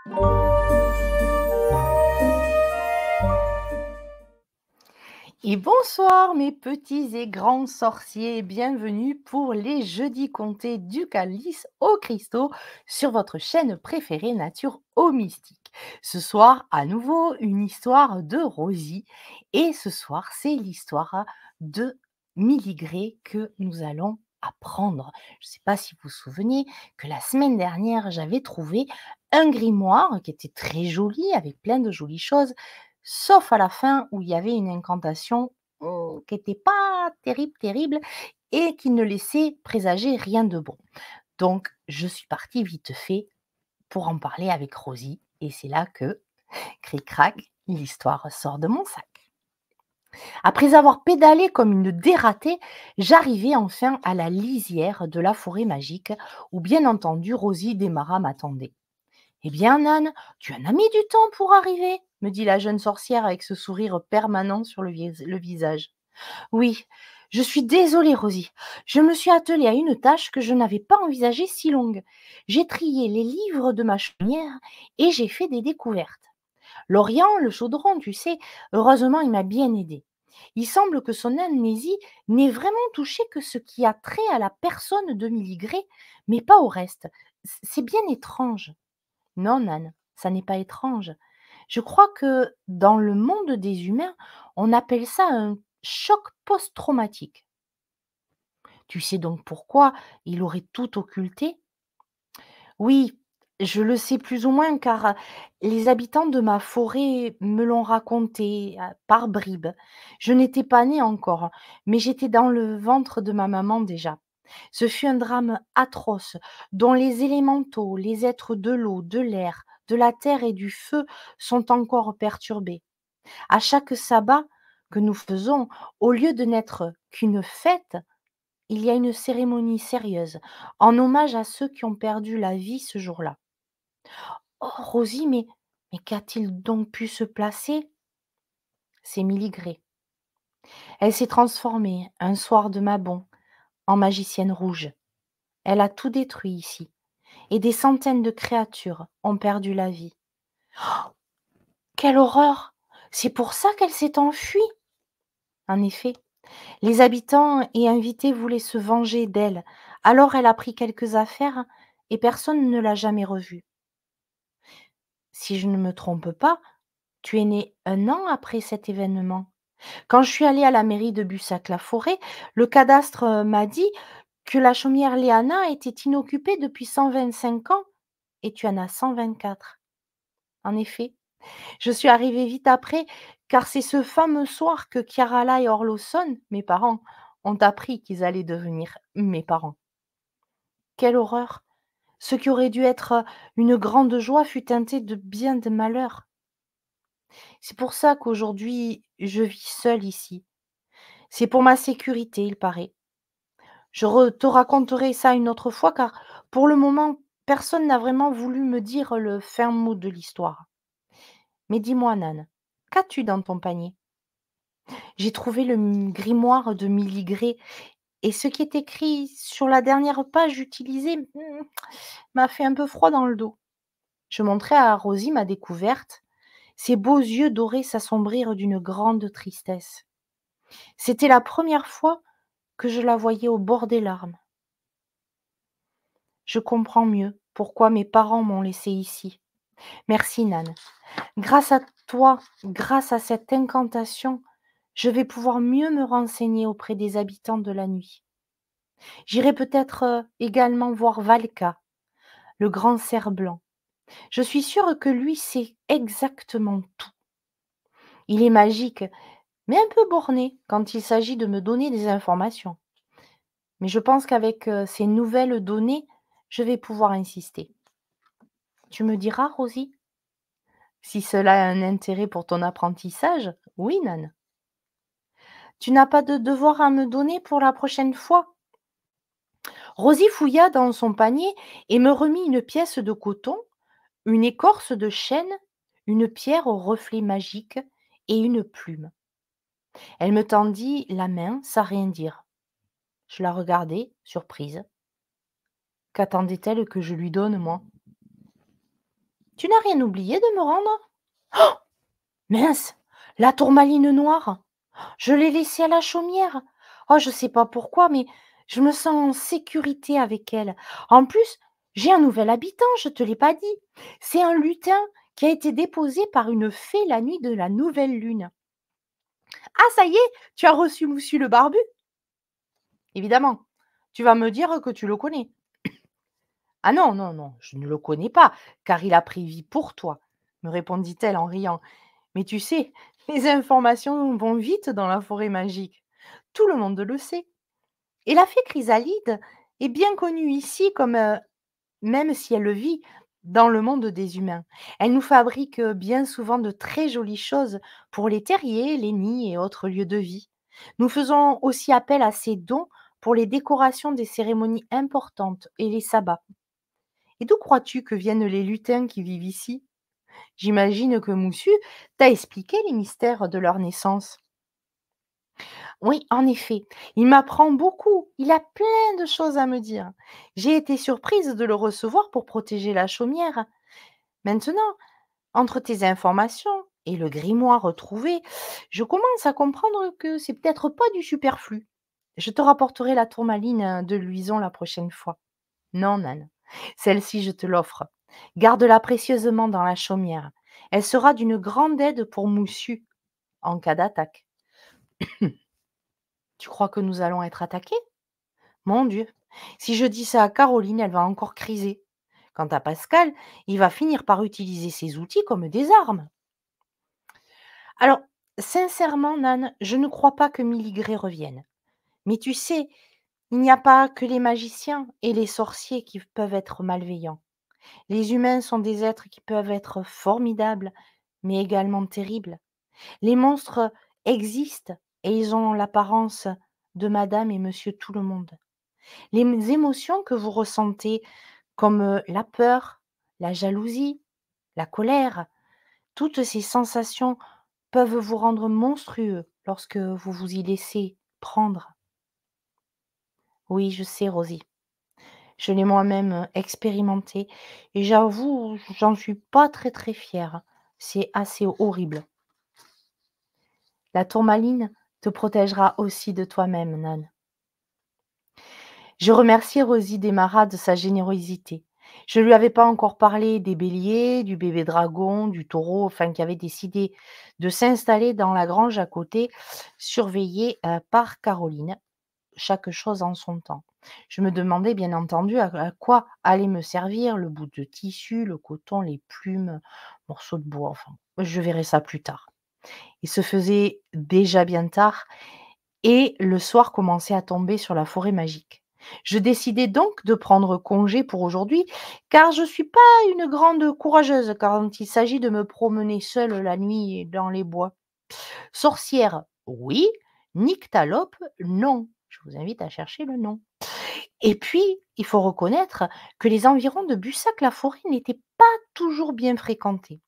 Et bonsoir mes petits et grands sorciers, bienvenue pour les jeudis contés du Calice au Cristaux sur votre chaîne préférée Nature au Mystique. Ce soir, à nouveau, une histoire de Rosie et ce soir, c'est l'histoire de Miligré que nous allons apprendre. Je ne sais pas si vous vous souvenez que la semaine dernière, j'avais trouvé un grimoire qui était très joli avec plein de jolies choses. Sauf à la fin où il y avait une incantation, qui était pas terrible, terrible et qui ne laissait présager rien de bon. Donc je suis partie vite fait pour en parler avec Rosie et c'est là que, cric crac, l'histoire sort de mon sac. Après avoir pédalé comme une dératée, j'arrivai enfin à la lisière de la forêt magique où bien entendu Rosie Desmarais m'attendait. «Eh bien, Nan, tu en as mis du temps pour arriver», me dit la jeune sorcière avec ce sourire permanent sur le visage. «Oui, je suis désolée, Rosie. Je me suis attelée à une tâche que je n'avais pas envisagée si longue. J'ai trié les livres de ma chaumière et j'ai fait des découvertes. L'Orient, le chaudron, tu sais, heureusement, il m'a bien aidé. Il semble que son amnésie n'ait vraiment touché que ce qui a trait à la personne de Miligré, mais pas au reste. C'est bien étrange.» Non, Nan, ça n'est pas étrange. Je crois que dans le monde des humains, on appelle ça un choc post-traumatique. Tu sais donc pourquoi il aurait tout occulté? Oui, je le sais plus ou moins car les habitants de ma forêt me l'ont raconté par bribes. Je n'étais pas née encore, mais j'étais dans le ventre de ma maman déjà. Ce fut un drame atroce dont les élémentaux, les êtres de l'eau, de l'air, de la terre et du feu sont encore perturbés. À chaque sabbat que nous faisons, au lieu de n'être qu'une fête, il y a une cérémonie sérieuse en hommage à ceux qui ont perdu la vie ce jour-là. Oh Rosie, mais qu'a-t-il donc pu se placer? C'est Miligré. Elle s'est transformée, un soir de Mabon, en magicienne rouge. Elle a tout détruit ici, et des centaines de créatures ont perdu la vie. Quelle horreur! C'est pour ça qu'elle s'est enfuie. En effet, les habitants et invités voulaient se venger d'elle, alors elle a pris quelques affaires et personne ne l'a jamais revue. Si je ne me trompe pas, tu es née un an après cet événement. Quand je suis allée à la mairie de Bussac-la-Forêt, le cadastre m'a dit que la chaumière Léana était inoccupée depuis 125 ans et tu en as 124. En effet, je suis arrivée vite après, car c'est ce fameux soir que Chiarala et Orloson, mes parents, ont appris qu'ils allaient devenir mes parents. Quelle horreur! Ce qui aurait dû être une grande joie fut teinté de bien de malheur. C'est pour ça qu'aujourd'hui, je vis seule ici. C'est pour ma sécurité, il paraît. Te raconterai ça une autre fois, car pour le moment, personne n'a vraiment voulu me dire le fin mot de l'histoire. Mais dis-moi, Nan, qu'as-tu dans ton panier? J'ai trouvé le grimoire de Miligré et ce qui est écrit sur la dernière page utilisée m'a fait un peu froid dans le dos. Je montrai à Rosie ma découverte. Ses beaux yeux dorés s'assombrirent d'une grande tristesse. C'était la première fois que je la voyais au bord des larmes. Je comprends mieux pourquoi mes parents m'ont laissée ici. Merci, Nan. Grâce à toi, grâce à cette incantation, je vais pouvoir mieux me renseigner auprès des habitants de la nuit. J'irai peut-être également voir Valka, le grand cerf blanc. Je suis sûre que lui sait exactement tout. Il est magique, mais un peu borné quand il s'agit de me donner des informations. Mais je pense qu'avec ces nouvelles données, je vais pouvoir insister. Tu me diras, Rosie? Si cela a un intérêt pour ton apprentissage, oui, Nan. Tu n'as pas de devoir à me donner pour la prochaine fois? Rosie fouilla dans son panier et me remit une pièce de coton, une écorce de chêne, une pierre au reflet magique et une plume. Elle me tendit la main sans rien dire. Je la regardai, surprise. Qu'attendait-elle que je lui donne, moi? Tu n'as rien oublié de me rendre? Mince! La tourmaline noire! Je l'ai laissée à la chaumière. Oh, je sais pas pourquoi, mais je me sens en sécurité avec elle. En plus, j'ai un nouvel habitant, je te l'ai pas dit. C'est un lutin qui a été déposé par une fée la nuit de la nouvelle lune. Ah, ça y est, tu as reçu Moussu le barbu? Évidemment. Tu vas me dire que tu le connais. Ah non, non, non, je ne le connais pas, car il a pris vie pour toi, me répondit-elle en riant. Mais tu sais, les informations vont vite dans la forêt magique. Tout le monde le sait. Et la fée Chrysalide est bien connue ici comme même si elle vit dans le monde des humains. Elle nous fabrique bien souvent de très jolies choses pour les terriers, les nids et autres lieux de vie. Nous faisons aussi appel à ses dons pour les décorations des cérémonies importantes et les sabbats. Et d'où crois-tu que viennent les lutins qui vivent ici? J'imagine que Moussu t'a expliqué les mystères de leur naissance. Oui, en effet, il m'apprend beaucoup. Il a plein de choses à me dire. J'ai été surprise de le recevoir pour protéger la chaumière. Maintenant, entre tes informations et le grimoire retrouvé, je commence à comprendre que c'est peut-être pas du superflu. Je te rapporterai la tourmaline de Luison la prochaine fois. Non, Nan, celle-ci, je te l'offre. Garde-la précieusement dans la chaumière. Elle sera d'une grande aide pour Moussu en cas d'attaque. Tu crois que nous allons être attaqués? Mon Dieu, si je dis ça à Caroline, elle va encore criser. Quant à Pascal, il va finir par utiliser ses outils comme des armes. Alors, sincèrement, Nan, je ne crois pas que Miligré revienne. Mais tu sais, il n'y a pas que les magiciens et les sorciers qui peuvent être malveillants. Les humains sont des êtres qui peuvent être formidables, mais également terribles. Les monstres existent et ils ont l'apparence de madame et monsieur tout le monde. Les émotions que vous ressentez, comme la peur, la jalousie, la colère, toutes ces sensations peuvent vous rendre monstrueux lorsque vous vous y laissez prendre. Oui, je sais, Rosie. Je l'ai moi-même expérimenté et j'avoue, j'en suis pas très très fière. C'est assez horrible. La tourmaline te protégera aussi de toi-même, Nan. Je remercie Rosie Desmarais de sa générosité. Je ne lui avais pas encore parlé des béliers, du bébé dragon, du taureau, enfin qui avait décidé de s'installer dans la grange à côté, surveillée par Caroline, chaque chose en son temps. Je me demandais bien entendu à quoi allait me servir le bout de tissu, le coton, les plumes, morceaux de bois, enfin, je verrai ça plus tard. Il se faisait déjà bien tard et le soir commençait à tomber sur la forêt magique. Je décidai donc de prendre congé pour aujourd'hui, car je suis pas une grande courageuse quand il s'agit de me promener seule la nuit dans les bois. Sorcière, oui, nyctalope, non. Je vous invite à chercher le nom. Et puis, il faut reconnaître que les environs de Bussac-la-Forêt n'étaient pas toujours bien fréquentés.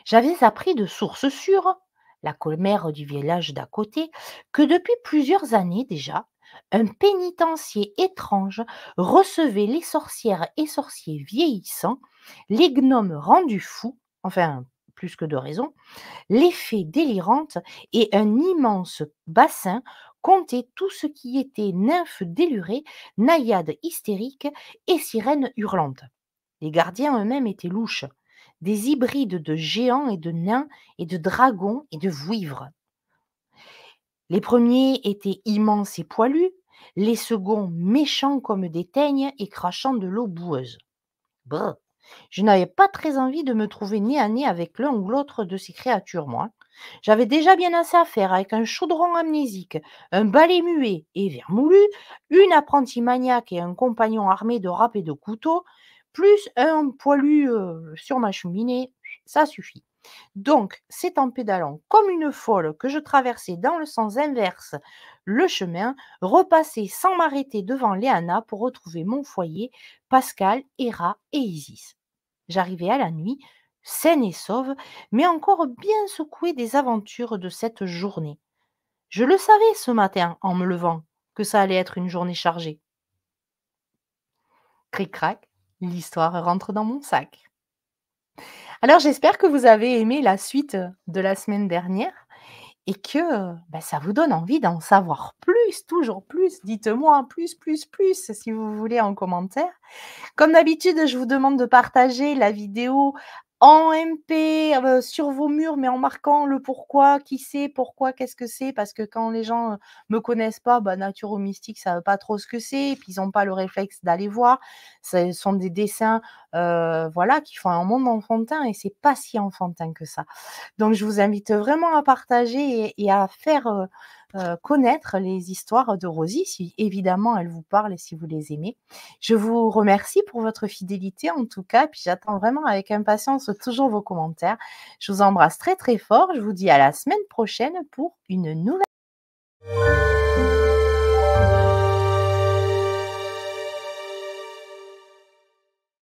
J'avais appris de sources sûres, la commère du village d'à côté, que depuis plusieurs années déjà, un pénitencier étrange recevait les sorcières et sorciers vieillissants, les gnomes rendus fous, enfin plus que de raison, les fées délirantes et un immense bassin comptait tout ce qui était nymphes délurées, naïades hystériques et sirènes hurlantes. Les gardiens eux-mêmes étaient louches, des hybrides de géants et de nains et de dragons et de vouivres. Les premiers étaient immenses et poilus, les seconds méchants comme des teignes et crachant de l'eau boueuse. Brr. Je n'avais pas très envie de me trouver nez à nez avec l'un ou l'autre de ces créatures, moi. J'avais déjà bien assez à faire avec un chaudron amnésique, un balai muet et vermoulu, une apprentie maniaque et un compagnon armé de râpes et de couteaux, plus un poilu sur ma cheminée, ça suffit. Donc, c'est en pédalant comme une folle que je traversais dans le sens inverse le chemin, repassais sans m'arrêter devant Léana pour retrouver mon foyer, Pascal, Héra et Isis. J'arrivais à la nuit, saine et sauve, mais encore bien secouée des aventures de cette journée. Je le savais ce matin en me levant, que ça allait être une journée chargée. Cric-crac, l'histoire rentre dans mon sac. Alors j'espère que vous avez aimé la suite, de la semaine dernière et que, bah, ça vous donne envie d'en savoir plus, toujours plus. Dites-moi plus, plus, plus si vous voulez en commentaire. Comme d'habitude, je vous demande de partager la vidéo en MP, sur vos murs, mais en marquant le pourquoi, qui c'est, pourquoi, qu'est-ce que c'est. Parce que quand les gens, me connaissent pas, bah, naturo mystique, ça savent pas trop ce que c'est et puis ils ont pas le réflexe d'aller voir. Ce sont des dessins, voilà, qui font un monde enfantin et c'est pas si enfantin que ça. Donc je vous invite vraiment à partager et à faire, connaître les histoires de Rosie, si évidemment elles vous parlent et si vous les aimez. Je vous remercie pour votre fidélité en tout cas, puis j'attends vraiment avec impatience toujours vos commentaires. Je vous embrasse très, très fort. Je vous dis à la semaine prochaine pour une nouvelle